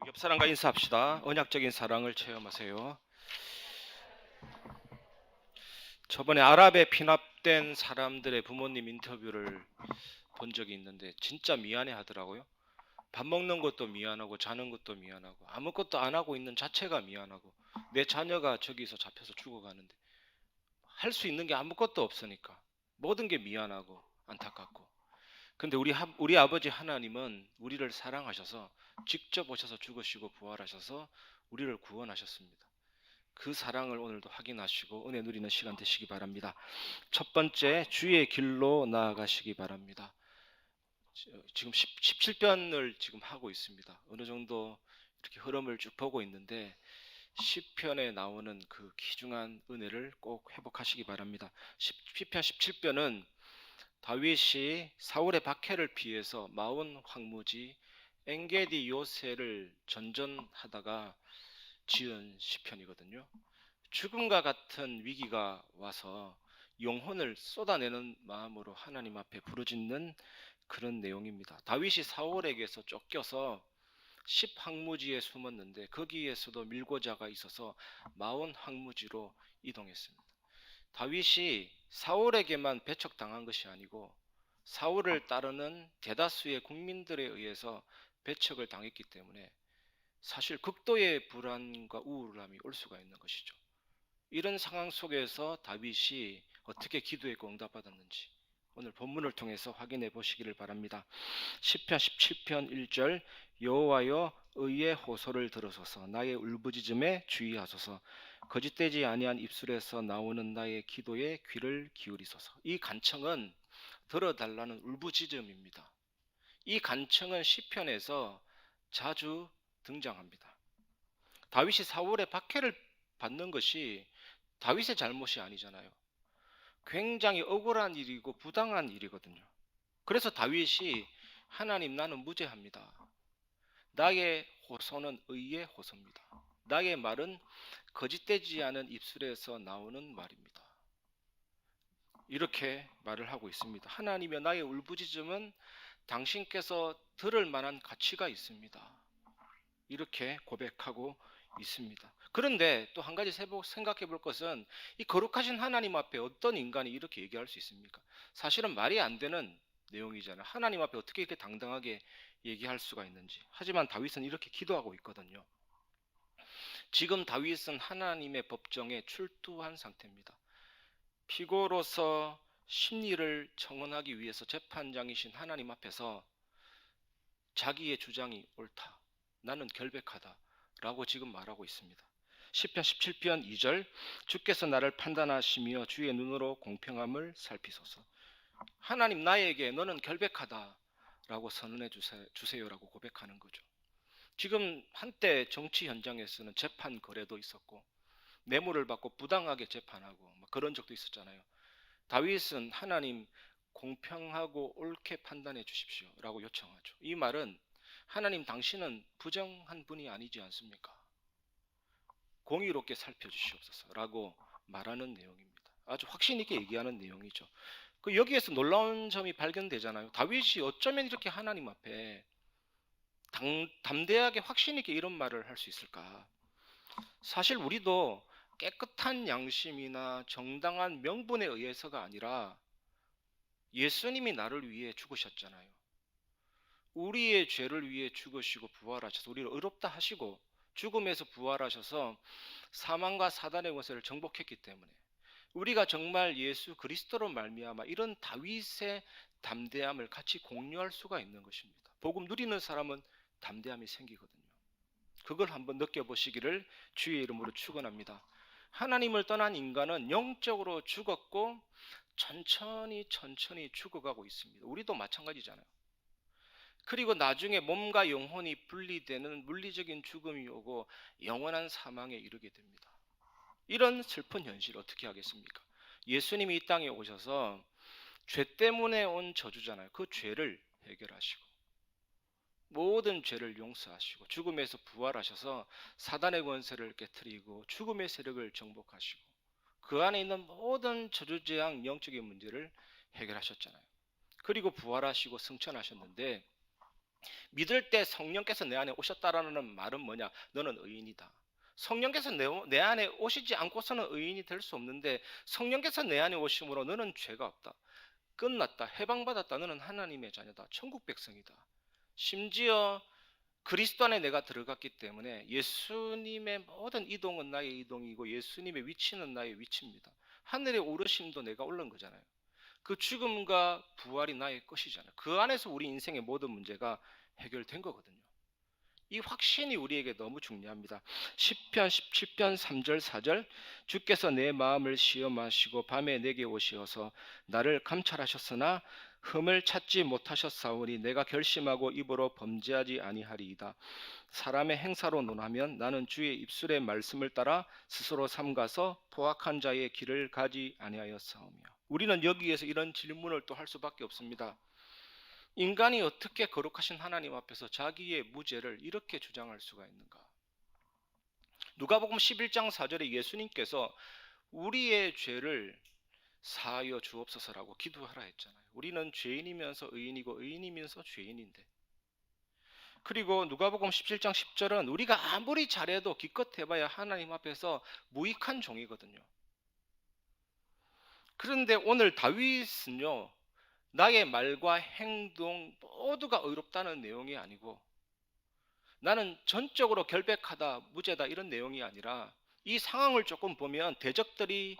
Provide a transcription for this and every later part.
옆 사람과 인사합시다. 언약적인 사랑을 체험하세요. 저번에 아랍에 피납된 사람들의 부모님 인터뷰를 본 적이 있는데 진짜 미안해 하더라고요. 밥 먹는 것도 미안하고 자는 것도 미안하고 아무것도 안 하고 있는 자체가 미안하고 내 자녀가 저기서 잡혀서 죽어가는데 할 수 있는 게 아무것도 없으니까 모든 게 미안하고 안타깝고. 근데 우리 아버지 하나님은 우리를 사랑하셔서 직접 오셔서 죽으시고 부활하셔서 우리를 구원하셨습니다. 그 사랑을 오늘도 확인하시고 은혜 누리는 시간 되시기 바랍니다. 첫 번째, 주의 길로 나아가시기 바랍니다. 지금 17편을 지금 하고 있습니다. 어느 정도 이렇게 흐름을 쭉 보고 있는데 시편에 나오는 그 귀중한 은혜를 꼭 회복하시기 바랍니다. 시편 17편은 다윗이 사울의 박해를 피해서 마온 황무지 엔게디 요새를 전전하다가 지은 시편이거든요. 죽음과 같은 위기가 와서 영혼을 쏟아내는 마음으로 하나님 앞에 부르짖는 그런 내용입니다. 다윗이 사울에게서 쫓겨서 십 황무지에 숨었는데 거기에서도 밀고자가 있어서 마온 황무지로 이동했습니다. 다윗이 사울에게만 배척당한 것이 아니고 사울을 따르는 대다수의 국민들에 의해서 배척을 당했기 때문에 사실 극도의 불안과 우울함이 올 수가 있는 것이죠. 이런 상황 속에서 다윗이 어떻게 기도했고 응답받았는지 오늘 본문을 통해서 확인해 보시기를 바랍니다. 시편 17편 1절 여호와여 의의 호소를 들으소서 나의 울부짖음에 주의하소서 거짓되지 아니한 입술에서 나오는 나의 기도에 귀를 기울이소서. 이 간청은 들어달라는 울부짖음입니다. 이 간청은 시편에서 자주 등장합니다. 다윗이 사울의 박해를 받는 것이 다윗의 잘못이 아니잖아요. 굉장히 억울한 일이고 부당한 일이거든요. 그래서 다윗이 하나님 나는 무죄합니다. 나의 호소는 의의 호소입니다. 나의 말은 거짓되지 않은 입술에서 나오는 말입니다. 이렇게 말을 하고 있습니다. 하나님여 나의 울부짖음은 당신께서 들을 만한 가치가 있습니다. 이렇게 고백하고 있습니다. 그런데 또 한 가지 생각해 볼 것은 이 거룩하신 하나님 앞에 어떤 인간이 이렇게 얘기할 수 있습니까? 사실은 말이 안 되는 내용이잖아요. 하나님 앞에 어떻게 이렇게 당당하게 얘기할 수가 있는지. 하지만 다윗은 이렇게 기도하고 있거든요. 지금 다윗은 하나님의 법정에 출두한 상태입니다. 피고로서 심리를 청원하기 위해서 재판장이신 하나님 앞에서 자기의 주장이 옳다. 나는 결백하다. 라고 지금 말하고 있습니다. 시편 17편 2절 주께서 나를 판단하시며 주의 눈으로 공평함을 살피소서. 하나님 나에게 너는 결백하다 라고 선언해 주세요라고 고백하는 거죠. 지금 한때 정치 현장에서는 재판 거래도 있었고 뇌물을 받고 부당하게 재판하고 그런 적도 있었잖아요. 다윗은 하나님 공평하고 옳게 판단해 주십시오 라고 요청하죠. 이 말은 하나님 당신은 부정한 분이 아니지 않습니까? 공의롭게 살펴주시옵소서 라고 말하는 내용입니다. 아주 확신 있게 얘기하는 내용이죠. 여기에서 놀라운 점이 발견되잖아요. 다윗이 어쩌면 이렇게 하나님 앞에 담대하게 확신 있게 이런 말을 할 수 있을까? 사실 우리도 깨끗한 양심이나 정당한 명분에 의해서가 아니라 예수님이 나를 위해 죽으셨잖아요. 우리의 죄를 위해 죽으시고 부활하셔서 우리를 의롭다 하시고 죽음에서 부활하셔서 사망과 사단의 권세를 정복했기 때문에 우리가 정말 예수 그리스도로 말미암아 이런 다윗의 담대함을 같이 공유할 수가 있는 것입니다. 복음 누리는 사람은 담대함이 생기거든요. 그걸 한번 느껴보시기를 주의 이름으로 축원합니다. 하나님을 떠난 인간은 영적으로 죽었고 천천히 죽어가고 있습니다. 우리도 마찬가지잖아요. 그리고 나중에 몸과 영혼이 분리되는 물리적인 죽음이 오고 영원한 사망에 이르게 됩니다. 이런 슬픈 현실 어떻게 하겠습니까? 예수님이 이 땅에 오셔서 죄 때문에 온 저주잖아요. 그 죄를 해결하시고 모든 죄를 용서하시고 죽음에서 부활하셔서 사단의 권세를 깨뜨리고 죽음의 세력을 정복하시고 그 안에 있는 모든 저주재앙 영적인 문제를 해결하셨잖아요. 그리고 부활하시고 승천하셨는데 믿을 때 성령께서 내 안에 오셨다라는 말은 뭐냐? 너는 의인이다. 성령께서 내 안에 오시지 않고서는 의인이 될 수 없는데 성령께서 내 안에 오심으로 너는 죄가 없다. 끝났다. 해방받았다. 너는 하나님의 자녀다. 천국 백성이다. 심지어 그리스도 안에 내가 들어갔기 때문에 예수님의 모든 이동은 나의 이동이고 예수님의 위치는 나의 위치입니다. 하늘의 오르심도 내가 올른 거잖아요. 그 죽음과 부활이 나의 것이잖아요. 그 안에서 우리 인생의 모든 문제가 해결된 거거든요. 이 확신이 우리에게 너무 중요합니다. 시편 17편 3절 4절 주께서 내 마음을 시험하시고 밤에 내게 오시어서 나를 감찰하셨으나 흠을 찾지 못하셨사오니 내가 결심하고 입으로 범죄하지 아니하리이다. 사람의 행사로 논하면 나는 주의 입술의 말씀을 따라 스스로 삼가서 포악한 자의 길을 가지 아니하였사오며. 우리는 여기에서 이런 질문을 또 할 수밖에 없습니다. 인간이 어떻게 거룩하신 하나님 앞에서 자기의 무죄를 이렇게 주장할 수가 있는가? 누가복음 11장 4절에 예수님께서 우리의 죄를 사하여 주옵소서라고 기도하라 했잖아요. 우리는 죄인이면서 의인이고 의인이면서 죄인인데. 그리고 누가복음 17장 10절은 우리가 아무리 잘해도 기껏 해봐야 하나님 앞에서 무익한 종이거든요. 그런데 오늘 다윗은요, 나의 말과 행동 모두가 의롭다는 내용이 아니고 나는 전적으로 결백하다, 무죄다 이런 내용이 아니라 이 상황을 조금 보면 대적들이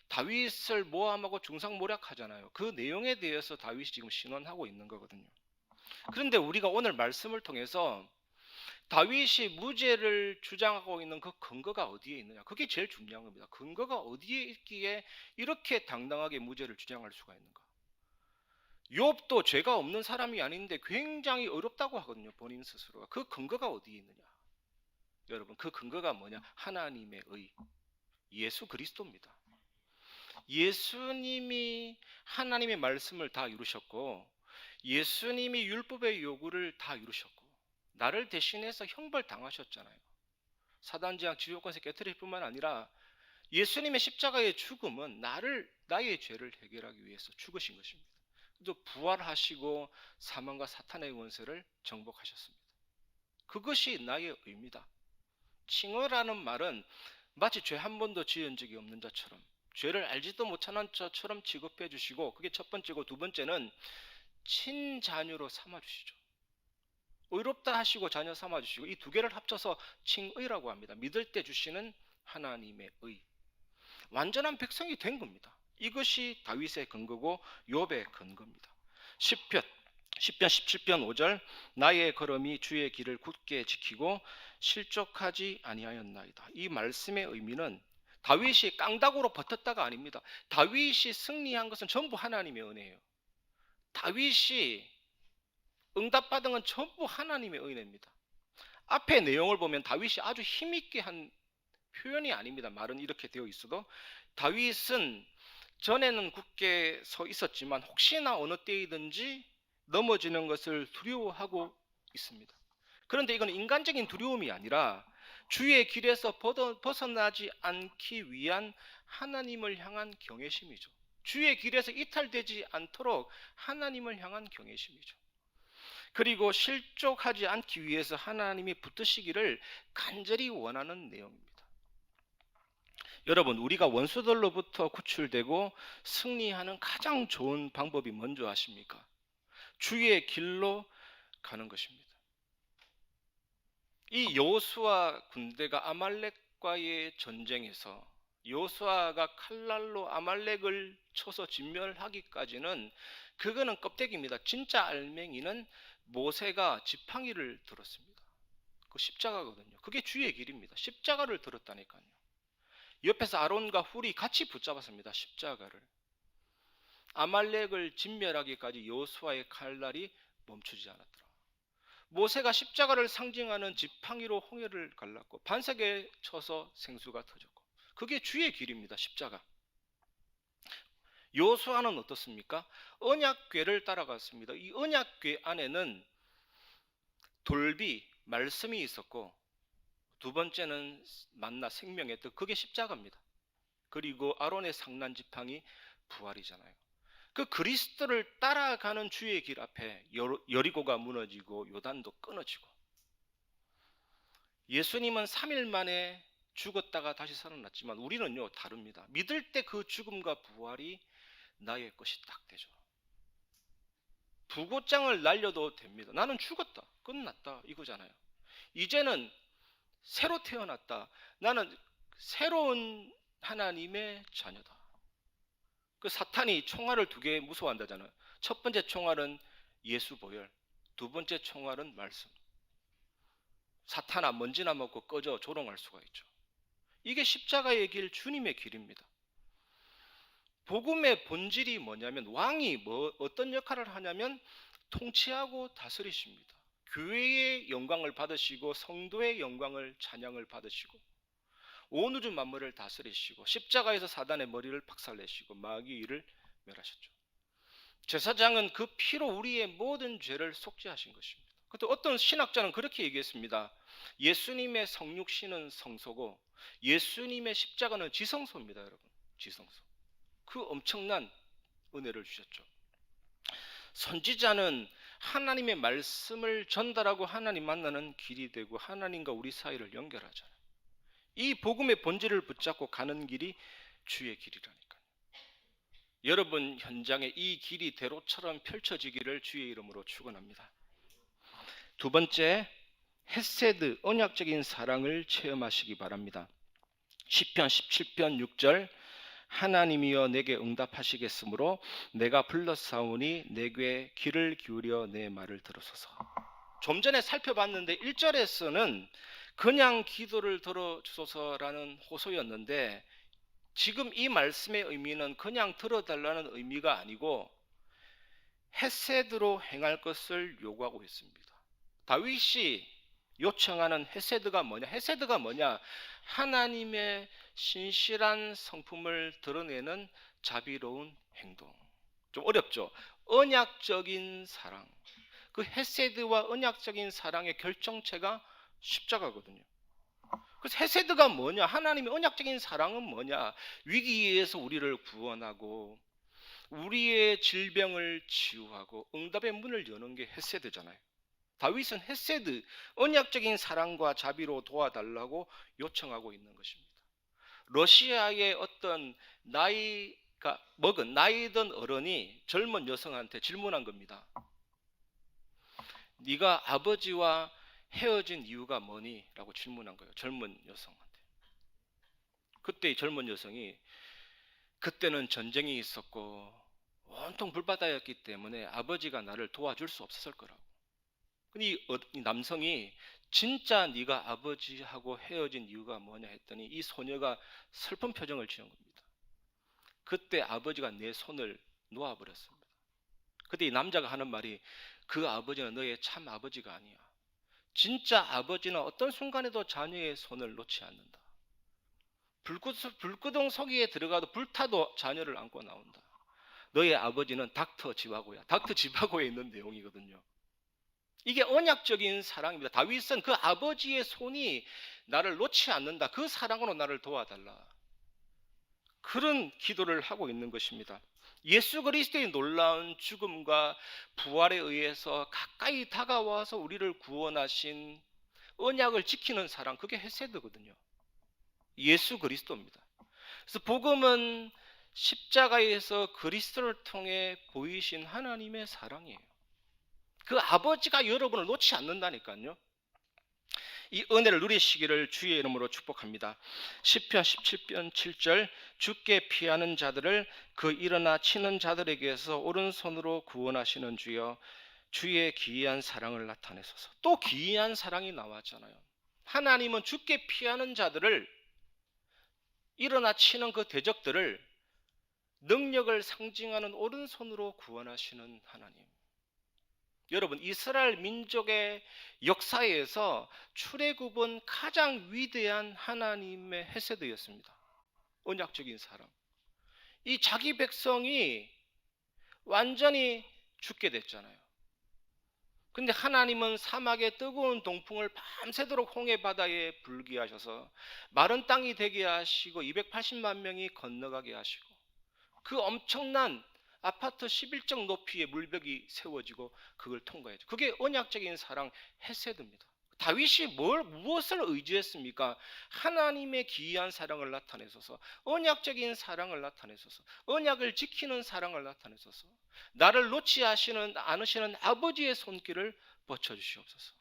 다윗을 모함하고 중상모략하잖아요. 그 내용에 대해서 다윗이 지금 신원하고 있는 거거든요. 그런데 우리가 오늘 말씀을 통해서 다윗이 무죄를 주장하고 있는 그 근거가 어디에 있느냐? 그게 제일 중요한 겁니다. 근거가 어디에 있기에 이렇게 당당하게 무죄를 주장할 수가 있는가? 욥도 죄가 없는 사람이 아닌데 굉장히 어렵다고 하거든요. 본인 스스로가. 그 근거가 어디에 있느냐? 여러분, 그 근거가 뭐냐? 하나님의 의, 예수 그리스도입니다. 예수님이 하나님의 말씀을 다 이루셨고 예수님이 율법의 요구를 다 이루셨고 나를 대신해서 형벌 당하셨잖아요. 사단지향 지옥권세 깨뜨릴 뿐만 아니라 예수님의 십자가의 죽음은 나의 죄를 해결하기 위해서 죽으신 것입니다. 또 부활하시고 사망과 사탄의 원세를 정복하셨습니다. 그것이 나의 의입니다. 칭의라는 말은 마치 죄 한 번도 지은 적이 없는 자처럼 죄를 알지도 못하는 자처럼 취급해 주시고 그게 첫 번째고 두 번째는 친자녀로 삼아 주시죠. 의롭다 하시고 자녀 삼아 주시고 이 두 개를 합쳐서 칭의라고 합니다. 믿을 때 주시는 하나님의 의. 완전한 백성이 된 겁니다. 이것이 다윗의 근거고 욥의 근거입니다. 시편 17편 5절 나의 걸음이 주의 길을 굳게 지키고 실족하지 아니하였나이다. 이 말씀의 의미는 다윗이 깡다구로 버텼다가 아닙니다. 다윗이 승리한 것은 전부 하나님의 은혜예요. 다윗이 응답받은 건 전부 하나님의 은혜입니다. 앞의 내용을 보면 다윗이 아주 힘있게 한 표현이 아닙니다. 말은 이렇게 되어 있어도 다윗은 전에는 굳게 서 있었지만 혹시나 어느 때이든지 넘어지는 것을 두려워하고 있습니다. 그런데 이건 인간적인 두려움이 아니라 주의 길에서 벗어나지 않기 위한 하나님을 향한 경외심이죠. 주의 길에서 이탈되지 않도록 하나님을 향한 경외심이죠. 그리고 실족하지 않기 위해서 하나님이 붙드시기를 간절히 원하는 내용입니다. 여러분, 우리가 원수들로부터 구출되고 승리하는 가장 좋은 방법이 뭔지 아십니까? 주의 길로 가는 것입니다. 이 여호수아 군대가 아말렉과의 전쟁에서 여호수아가 칼날로 아말렉을 쳐서 진멸하기까지는 그거는 껍데기입니다. 진짜 알맹이는 모세가 지팡이를 들었습니다. 그 십자가거든요. 그게 주의 길입니다. 십자가를 들었다니까요. 옆에서 아론과 훌이 같이 붙잡았습니다. 십자가를. 아말렉을 진멸하기까지 여호수아의 칼날이 멈추지 않았더라. 모세가 십자가를 상징하는 지팡이로 홍해를 갈랐고 반석에 쳐서 생수가 터졌고 그게 주의 길입니다. 십자가. 여호수아는 어떻습니까? 언약궤를 따라갔습니다. 이 언약궤 안에는 돌비 말씀이 있었고 두 번째는 만나 생명의 뜻 그게 십자가입니다. 그리고 아론의 상난 지팡이 부활이잖아요. 그 그리스도를 따라가는 주의 길 앞에 여리고가 무너지고 요단도 끊어지고, 예수님은 3일 만에 죽었다가 다시 살아났지만 우리는요 다릅니다. 믿을 때 그 죽음과 부활이 나의 것이 딱 되죠. 부고장을 날려도 됩니다. 나는 죽었다, 끝났다 이거잖아요. 이제는 새로 태어났다. 나는 새로운 하나님의 자녀다. 그 사탄이 총알을 2개 무서워한다잖아요. 첫 번째 총알은 예수 보혈, 두 번째 총알은 말씀. 사탄아 먼지나 먹고 꺼져 조롱할 수가 있죠. 이게 십자가의 길, 주님의 길입니다. 복음의 본질이 뭐냐면, 왕이 어떤 역할을 하냐면 통치하고 다스리십니다. 교회의 영광을 받으시고 성도의 영광을 찬양을 받으시고 온 우주 만물을 다스리시고 십자가에서 사단의 머리를 박살내시고 마귀의 일을 멸하셨죠. 제사장은 그 피로 우리의 모든 죄를 속죄하신 것입니다. 그때 어떤 신학자는 그렇게 얘기했습니다. 예수님의 성육신은 성소고 예수님의 십자가는 지성소입니다. 여러분, 지성소. 그 엄청난 은혜를 주셨죠. 선지자는 하나님의 말씀을 전달하고 하나님 만나는 길이 되고 하나님과 우리 사이를 연결하잖아요. 이 복음의 본질을 붙잡고 가는 길이 주의 길이라니까요. 여러분 현장에 이 길이 대로처럼 펼쳐지기를 주의 이름으로 축원합니다. 두 번째, 헤세드, 언약적인 사랑을 체험하시기 바랍니다. 시편 17편 6절, 하나님이여 내게 응답하시겠으므로 내가 불렀사오니 내게 귀를 기울여 내 말을 들으소서. 좀 전에 살펴봤는데 1절에서는 그냥 기도를 들어주소서라는 호소였는데, 지금 이 말씀의 의미는 그냥 들어달라는 의미가 아니고 헤세드로 행할 것을 요구하고 있습니다. 다윗이 요청하는 헤세드가 뭐냐? 헤세드가 뭐냐? 하나님의 신실한 성품을 드러내는 자비로운 행동. 좀 어렵죠? 언약적인 사랑. 그 헤세드와 언약적인 사랑의 결정체가 십자가거든요. 그래서 헤세드가 뭐냐? 하나님의 언약적인 사랑은 뭐냐? 위기에서 우리를 구원하고 우리의 질병을 치유하고 응답의 문을 여는 게 헤세드잖아요. 다윗은 헤세드, 언약적인 사랑과 자비로 도와달라고 요청하고 있는 것입니다. 러시아의 어떤 나이가 먹은 나이든 어른이 젊은 여성한테 질문한 겁니다. 네가 아버지와 헤어진 이유가 뭐니? 라고 질문한 거예요. 젊은 여성한테. 그때 이 젊은 여성이 그때는 전쟁이 있었고 온통 불바다였기 때문에 아버지가 나를 도와줄 수 없었을 거라고. 근데 이 남성이 진짜 네가 아버지하고 헤어진 이유가 뭐냐 했더니 이 소녀가 슬픈 표정을 지은 겁니다. 그때 아버지가 내 손을 놓아버렸습니다. 그때 이 남자가 하는 말이, 그 아버지는 너의 참 아버지가 아니야. 진짜 아버지는 어떤 순간에도 자녀의 손을 놓지 않는다. 불구덩 서기에 들어가도 불타도 자녀를 안고 나온다. 너의 아버지는 닥터 지바고야. 닥터 지바고에 있는 내용이거든요. 이게 언약적인 사랑입니다. 다윗은 그 아버지의 손이 나를 놓지 않는다. 그 사랑으로 나를 도와달라. 그런 기도를 하고 있는 것입니다. 예수 그리스도의 놀라운 죽음과 부활에 의해서 가까이 다가와서 우리를 구원하신 언약을 지키는 사랑, 그게 헤세드거든요. 예수 그리스도입니다. 그래서 복음은 십자가에서 그리스도를 통해 보이신 하나님의 사랑이에요. 그 아버지가 여러분을 놓지 않는다니까요. 이 은혜를 누리시기를 주의 이름으로 축복합니다. 시편 17편 7절, 주께 피하는 자들을 그 일어나 치는 자들에게서 오른손으로 구원하시는 주여, 주의 기이한 사랑을 나타내소서. 또 기이한 사랑이 나왔잖아요. 하나님은 주께 피하는 자들을, 일어나 치는 그 대적들을 능력을 상징하는 오른손으로 구원하시는 하나님. 여러분, 이스라엘 민족의 역사에서 출애굽은 가장 위대한 하나님의 헤세드였습니다. 언약적인 사랑. 이 자기 백성이 완전히 죽게 됐잖아요. 근데 하나님은 사막의 뜨거운 동풍을 밤새도록 홍해 바다에 불게 하셔서 마른 땅이 되게 하시고 280만 명이 건너가게 하시고 그 엄청난 아파트 11층 높이의 물벽이 세워지고 그걸 통과해야죠. 그게 언약적인 사랑 헤세드입니다. 다윗이 무엇을 의지했습니까? 하나님의 기이한 사랑을 나타내소서, 언약적인 사랑을 나타내소서, 언약을 지키는 사랑을 나타내소서, 나를 놓지 않으시는 아버지의 손길을 뻗쳐주시옵소서.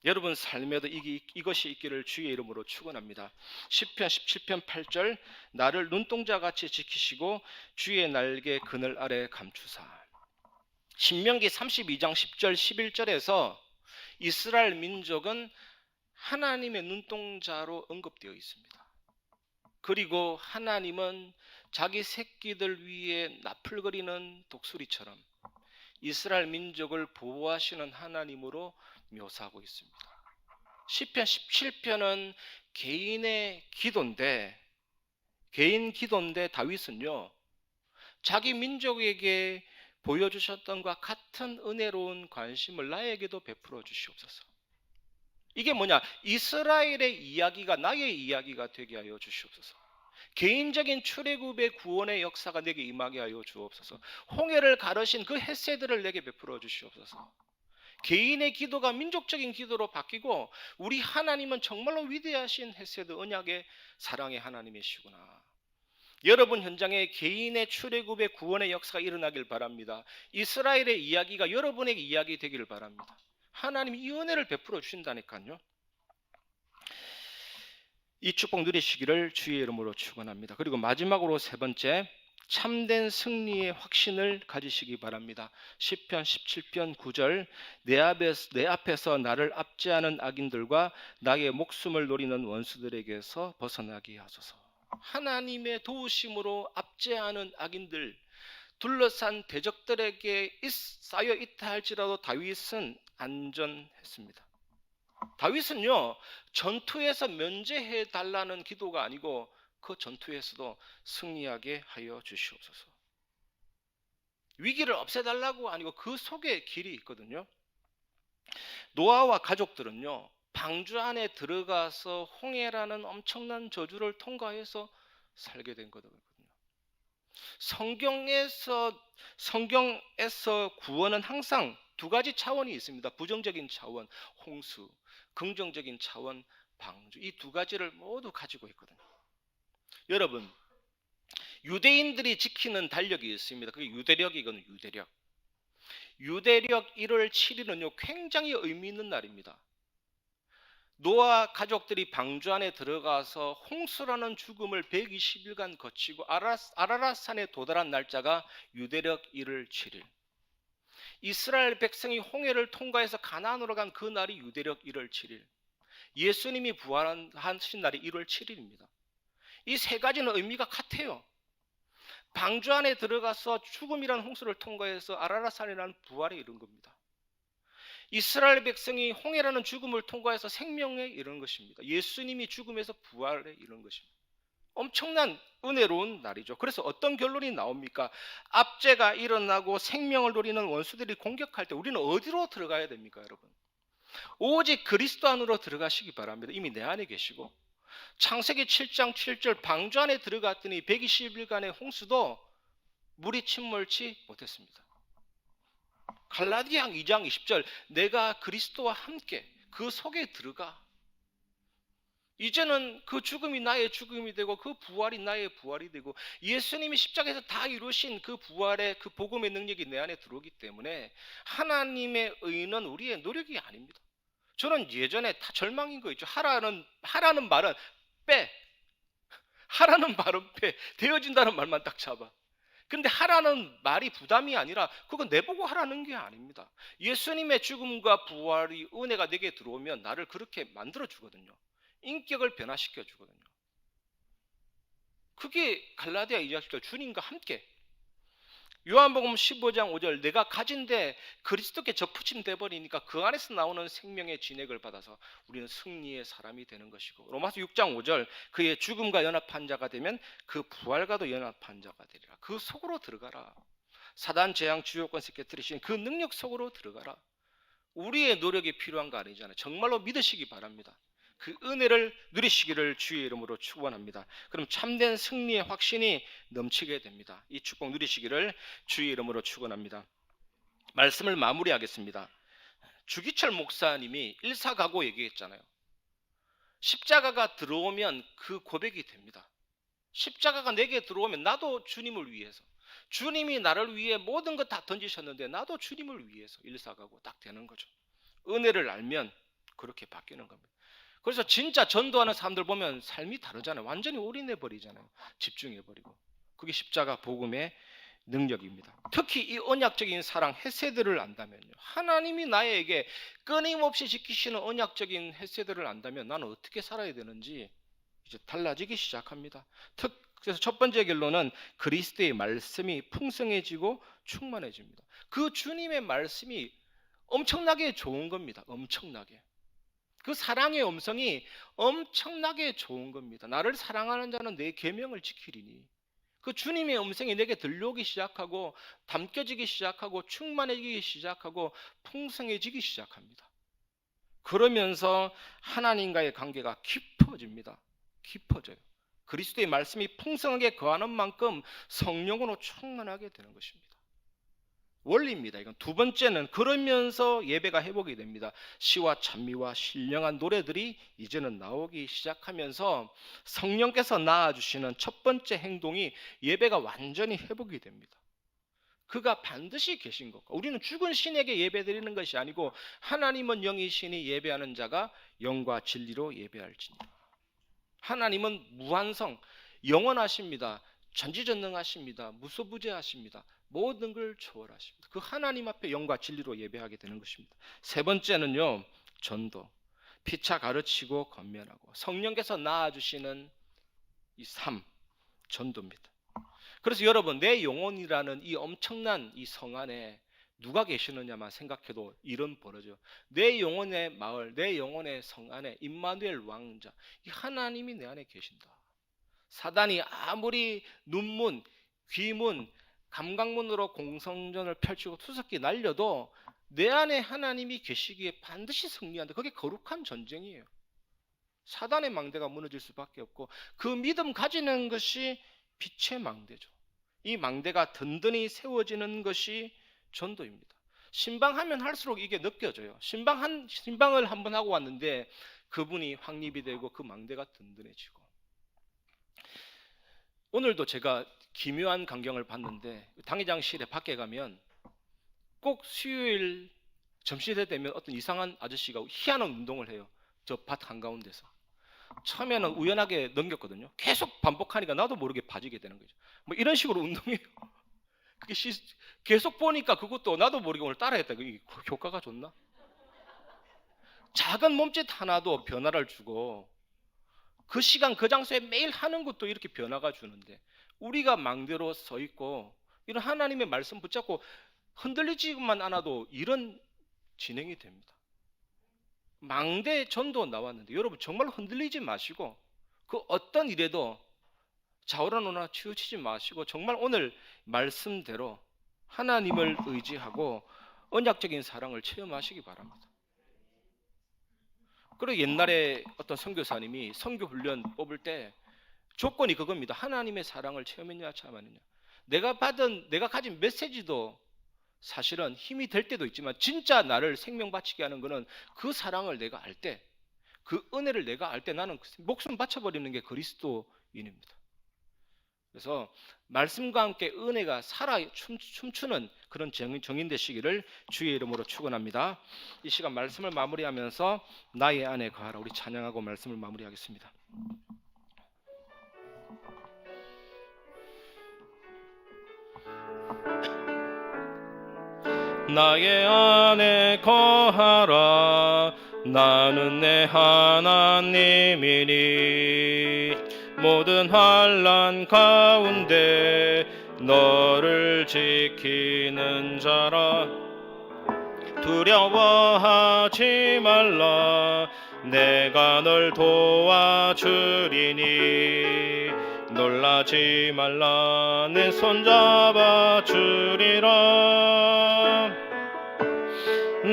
여러분 삶에도 이것이 있기를 주의 이름으로 축원합니다. 시편 17편 8절, 나를 눈동자같이 지키시고 주의 날개 그늘 아래 감추사. 신명기 32장 10절 11절에서 이스라엘 민족은 하나님의 눈동자로 언급되어 있습니다. 그리고 하나님은 자기 새끼들 위에 나풀거리는 독수리처럼 이스라엘 민족을 보호하시는 하나님으로 묘사하고 있습니다. 시편 17편은 개인 기도인데 다윗은요, 자기 민족에게 보여주셨던 것과 같은 은혜로운 관심을 나에게도 베풀어 주시옵소서. 이게 뭐냐? 이스라엘의 이야기가 나의 이야기가 되게 하여 주시옵소서. 개인적인 출애굽의 구원의 역사가 내게 임하게 하여 주옵소서. 홍해를 가르신 그 헤세드를 내게 베풀어 주시옵소서. 개인의 기도가 민족적인 기도로 바뀌고 우리 하나님은 정말로 위대하신 헤세드 언약의 사랑의 하나님이시구나. 여러분 현장에 개인의 출애굽의 구원의 역사가 일어나길 바랍니다. 이스라엘의 이야기가 여러분의 이야기 되기를 바랍니다. 하나님이 이 은혜를 베풀어 주신다니까요. 이 축복 누리시기를 주의 이름으로 축원합니다. 그리고 마지막으로 세 번째, 참된 승리의 확신을 가지시기 바랍니다. 시편 17편 9절, 내 앞에서 나를 압제하는 악인들과 나의 목숨을 노리는 원수들에게서 벗어나게 하소서. 하나님의 도우심으로 압제하는 악인들, 둘러싼 대적들에게 쌓여 있다 할지라도 다윗은 안전했습니다. 다윗은요, 전투에서 면제해 달라는 기도가 아니고 그 전투에서도 승리하게 하여 주시옵소서. 위기를 없애달라고 아니고 그 속에 길이 있거든요. 노아와 가족들은요, 방주 안에 들어가서 홍해라는 엄청난 저주를 통과해서 살게 된 거거든요. 성경에서 구원은 항상 두 가지 차원이 있습니다. 부정적인 차원, 홍수, 긍정적인 차원, 방주. 이 두 가지를 모두 가지고 있거든요. 여러분, 유대인들이 지키는 달력이 있습니다. 그게 유대력이거든요. 유대력 1월 7일은요, 굉장히 의미 있는 날입니다. 노아 가족들이 방주 안에 들어가서 홍수라는 죽음을 120일간 거치고 아라랏산에 도달한 날짜가 유대력 1월 7일. 이스라엘 백성이 홍해를 통과해서 가나안으로 간 그 날이 유대력 1월 7일. 예수님이 부활하신 날이 1월 7일입니다. 이 세 가지는 의미가 같아요. 방주 안에 들어가서 죽음이라는 홍수를 통과해서 아라랏산이라는 부활에 이른 겁니다. 이스라엘 백성이 홍해라는 죽음을 통과해서 생명에 이르는 것입니다. 예수님이 죽음에서 부활에 이르는 것입니다. 엄청난 은혜로운 날이죠. 그래서 어떤 결론이 나옵니까? 압제가 일어나고 생명을 노리는 원수들이 공격할 때 우리는 어디로 들어가야 됩니까, 여러분? 오직 그리스도 안으로 들어가시기 바랍니다. 이미 내 안에 계시고 창세기 7장 7절 방주 안에 들어갔더니 120일간의 홍수도 물이 침몰치 못했습니다. 갈라디아 2장 20절, 내가 그리스도와 함께 그 속에 들어가. 이제는 그 죽음이 나의 죽음이 되고 그 부활이 나의 부활이 되고 예수님이 십자가에서 다 이루신 그 부활의 그 복음의 능력이 내 안에 들어오기 때문에 하나님의 의는 우리의 노력이 아닙니다. 저는 예전에 다 절망인 거 있죠. 하라는 말은 빼. 하라는 말은 빼. 되어진다는 말만 딱 잡아. 근데 하라는 말이 부담이 아니라 그건 내보고 하라는 게 아닙니다. 예수님의 죽음과 부활이 은혜가 내게 들어오면 나를 그렇게 만들어 주거든요. 인격을 변화시켜 주거든요. 그게 갈라디아 2장 10절 주님과 함께. 요한복음 15장 5절 내가 가진데 그리스도께 접붙임 돼버리니까 그 안에서 나오는 생명의 진액을 받아서 우리는 승리의 사람이 되는 것이고, 로마서 6장 5절 그의 죽음과 연합한 자가 되면 그 부활과도 연합한 자가 되리라. 그 속으로 들어가라. 사단 재앙 주요권 깨뜨리신 그 능력 속으로 들어가라. 우리의 노력이 필요한 거 아니잖아요. 정말로 믿으시기 바랍니다. 그 은혜를 누리시기를 주의 이름으로 축원합니다. 그럼 참된 승리의 확신이 넘치게 됩니다. 이 축복 누리시기를 주의 이름으로 축원합니다. 말씀을 마무리하겠습니다. 주기철 목사님이 일사각오 얘기했잖아요. 십자가가 들어오면 그 고백이 됩니다. 십자가가 내게 들어오면 나도 주님을 위해서, 주님이 나를 위해 모든 것 다 던지셨는데 나도 주님을 위해서 일사각오 딱 되는 거죠. 은혜를 알면 그렇게 바뀌는 겁니다. 그래서 진짜 전도하는 사람들 보면 삶이 다르잖아요. 완전히 올인해버리잖아요. 집중해버리고. 그게 십자가 복음의 능력입니다. 특히 이 언약적인 사랑 헤세드를 안다면요, 하나님이 나에게 끊임없이 지키시는 언약적인 헤세드를 안다면 나는 어떻게 살아야 되는지 이제 달라지기 시작합니다. 그래서 첫 번째 결론은 그리스도의 말씀이 풍성해지고 충만해집니다. 그 주님의 말씀이 엄청나게 좋은 겁니다. 엄청나게. 그 사랑의 음성이 엄청나게 좋은 겁니다. 나를 사랑하는 자는 내 계명을 지키리니. 그 주님의 음성이 내게 들려오기 시작하고 담겨지기 시작하고 충만해지기 시작하고 풍성해지기 시작합니다. 그러면서 하나님과의 관계가 깊어집니다. 깊어져요. 그리스도의 말씀이 풍성하게 거하는 만큼 성령으로 충만하게 되는 것입니다. 원리입니다. 이건 두 번째는 그러면서 예배가 회복이 됩니다. 시와 찬미와 신령한 노래들이 이제는 나오기 시작하면서 성령께서 낳아주시는 첫 번째 행동이 예배가 완전히 회복이 됩니다. 그가 반드시 계신 것과 우리는 죽은 신에게 예배드리는 것이 아니고 하나님은 영이시니 예배하는 자가 영과 진리로 예배할지니라. 하나님은 무한성, 영원하십니다. 전지전능하십니다. 무소부재하십니다. 모든 걸 초월하십니다. 그 하나님 앞에 영과 진리로 예배하게 되는 것입니다. 세 번째는요, 전도. 피차 가르치고 건면하고 성령께서 낳아주시는 이 삶, 전도입니다. 그래서 여러분, 내 영혼이라는 이 엄청난 이 성 안에 누가 계시느냐만 생각해도 이런 벌어져요. 내 영혼의 마을, 내 영혼의 성 안에 임마누엘 왕자, 이 하나님이 내 안에 계신다. 사단이 아무리 눈문, 귀문, 감각문으로 공성전을 펼치고 투석기 날려도 내 안에 하나님이 계시기에 반드시 승리한다. 그게 거룩한 전쟁이에요. 사단의 망대가 무너질 수밖에 없고 그 믿음 가지는 것이 빛의 망대죠. 이 망대가 든든히 세워지는 것이 전도입니다. 신방하면 할수록 이게 느껴져요. 신방을 한번 하고 왔는데 그분이 확립이 되고 그 망대가 든든해지고. 오늘도 제가 기묘한 광경을 봤는데 당회장실에 밖에 가면 꼭 수요일 점심때 되면 어떤 이상한 아저씨가 희한한 운동을 해요. 저 밭 한가운데서. 처음에는 우연하게 넘겼거든요. 계속 반복하니까 나도 모르게 빠지게 되는 거죠. 뭐 이런 식으로 운동해요. 그게 계속 보니까 그것도 나도 모르게 오늘 따라했다. 이게 효과가 좋나? 작은 몸짓 하나도 변화를 주고 그 시간 그 장소에 매일 하는 것도 이렇게 변화가 주는데 우리가 망대로 서 있고 이런 하나님의 말씀 붙잡고 흔들리지만 않아도 이런 진행이 됩니다. 망대 전도 나왔는데 여러분 정말 흔들리지 마시고 그 어떤 일에도 좌우로나 치우치지 마시고 정말 오늘 말씀대로 하나님을 의지하고 언약적인 사랑을 체험하시기 바랍니다. 그리고 옛날에 어떤 선교사님이 선교 훈련 뽑을 때 조건이 그겁니다. 하나님의 사랑을 체험했냐 체험하느냐. 내가 가진 메시지도 사실은 힘이 될 때도 있지만 진짜 나를 생명 바치게 하는 것은 그 사랑을 내가 알 때, 그 은혜를 내가 알 때 나는 목숨 바쳐버리는 게 그리스도인입니다. 그래서 말씀과 함께 은혜가 살아 춤추는 그런 정인 되시기를 주의 이름으로 축원합니다. 이 시간 말씀을 마무리하면서 나의 안에 거하라 우리 찬양하고 말씀을 마무리하겠습니다. 나의 안에 거하라 나는 내 하나님이니 모든 환난 가운데 너를 지키는 자라 두려워하지 말라 내가 널 도와주리니 놀라지 말라 내 손 잡아주리라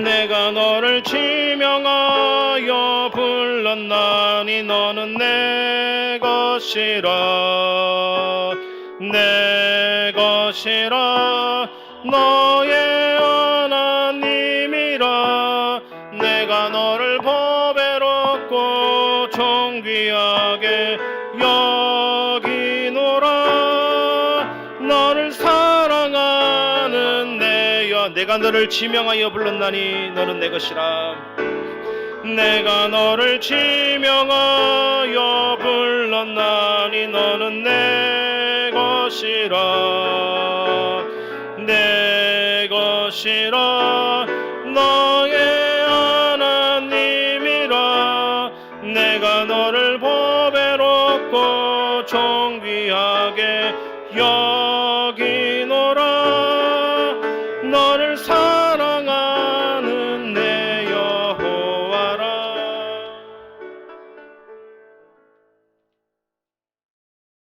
내가 너를 지명하여 불러 불렀나니 너는 내 것이라 내 것이라 너의 하나님이라 내가 너를 보배롭고 존귀하게 여기노라 너를 사랑하는 내가 너를 지명하여 불렀나니 너는 내 것이라 내가 너를 지명하여 불렀나니 너는 내 것이라 내 것이라 너의 하나님이라 내가 너를 보배롭고 존귀하게 여기